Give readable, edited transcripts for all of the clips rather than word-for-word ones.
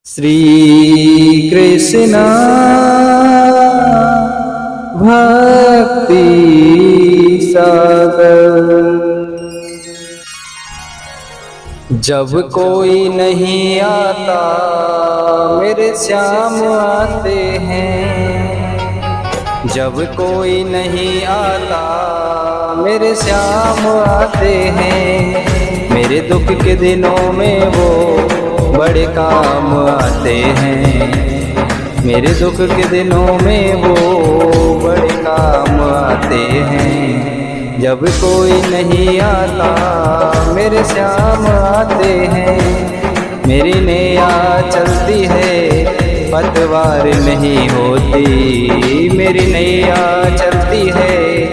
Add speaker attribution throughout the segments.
Speaker 1: श्री कृष्ण भक्ति सागर। जब कोई नहीं आता मेरे श्याम आते हैं। जब कोई नहीं आता मेरे श्याम आते हैं। मेरे दुख के दिनों में वो बड़े काम आते हैं। मेरे दुख के दिनों में वो बड़े काम आते हैं। जब कोई नहीं आता मेरे श्याम आते हैं। मेरी नैया चलती है पतवार नहीं होती। मेरी नैया चलती है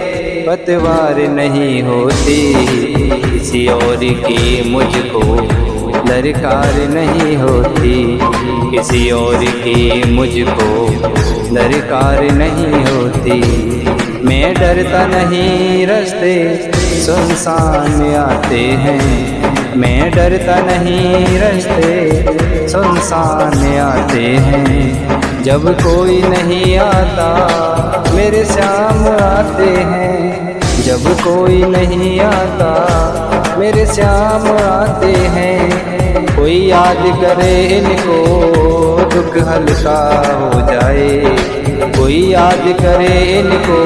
Speaker 1: पतवार नहीं होती। किसी और की मुझको दरकार नहीं होती। किसी और की मुझको दरकार नहीं होती। मैं डरता नहीं रास्ते सुनसान आते हैं। मैं डरता नहीं रास्ते सुनसान आते हैं। जब कोई नहीं आता मेरे श्याम आते हैं। जब कोई नहीं आता मेरे श्याम आते हैं। कोई याद करे इनको दुख हल्का हो जाए। कोई याद करे इनको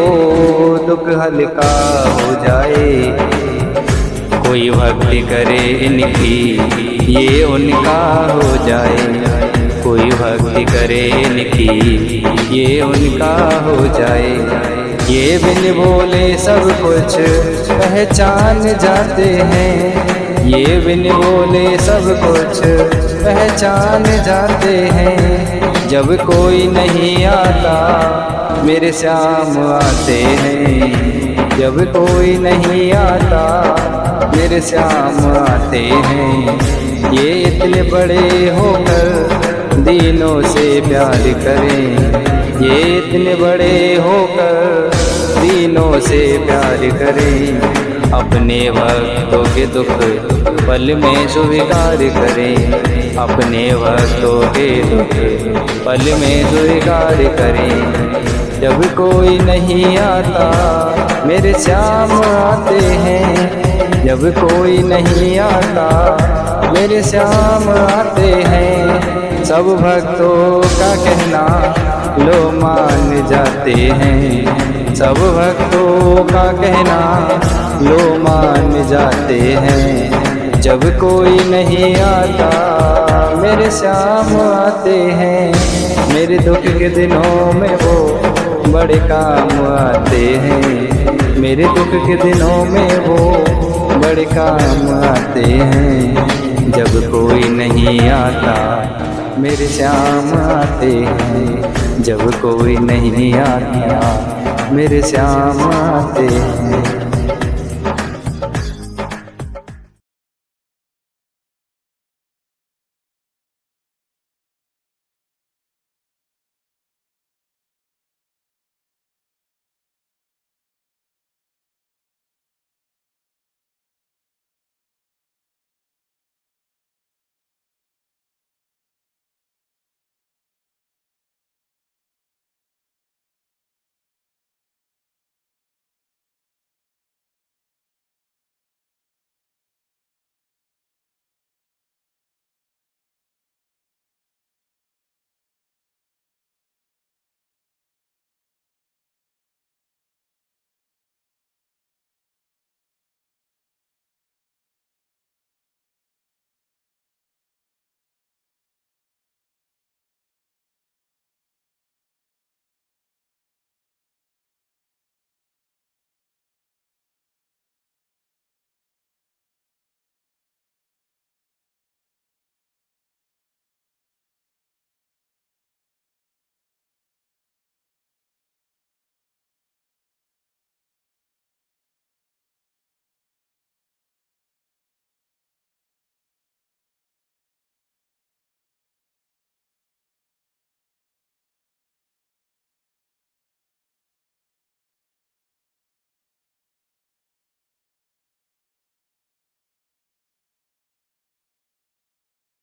Speaker 1: दुख हल्का हो जाए। कोई भक्ति करे इनकी ये उनका हो जाए। कोई भक्ति करे इनकी ये उनका हो जाए। ये बिन बोले सब कुछ पहचान जाते हैं। ये बिन बोले सब कुछ पहचान जाते हैं। जब कोई नहीं आता मेरे श्याम आते हैं। जब कोई नहीं आता मेरे श्याम आते हैं। ये इतने बड़े होकर दीनों से प्यार करें। ये इतने बड़े होकर दीनों से प्यार करें। अपने भक्तों के दुख पल में स्वीकार करें। अपने भक्तों के दुख पल में स्वीकार करें। जब कोई नहीं आता मेरे श्याम आते हैं। जब कोई नहीं आता मेरे श्याम आते हैं। सब भक्तों का कहना लो मान जाते हैं। सब भक्तों का कहना लो मान जाते हैं। जब कोई नहीं आता मेरे श्याम आते हैं। मेरे दुख के दिनों में वो बड़े काम आते हैं। मेरे दुख के दिनों में वो बड़े काम आते हैं। जब कोई नहीं आता मेरे श्याम आते हैं। जब कोई नहीं आता मेरे श्याम आते हैं।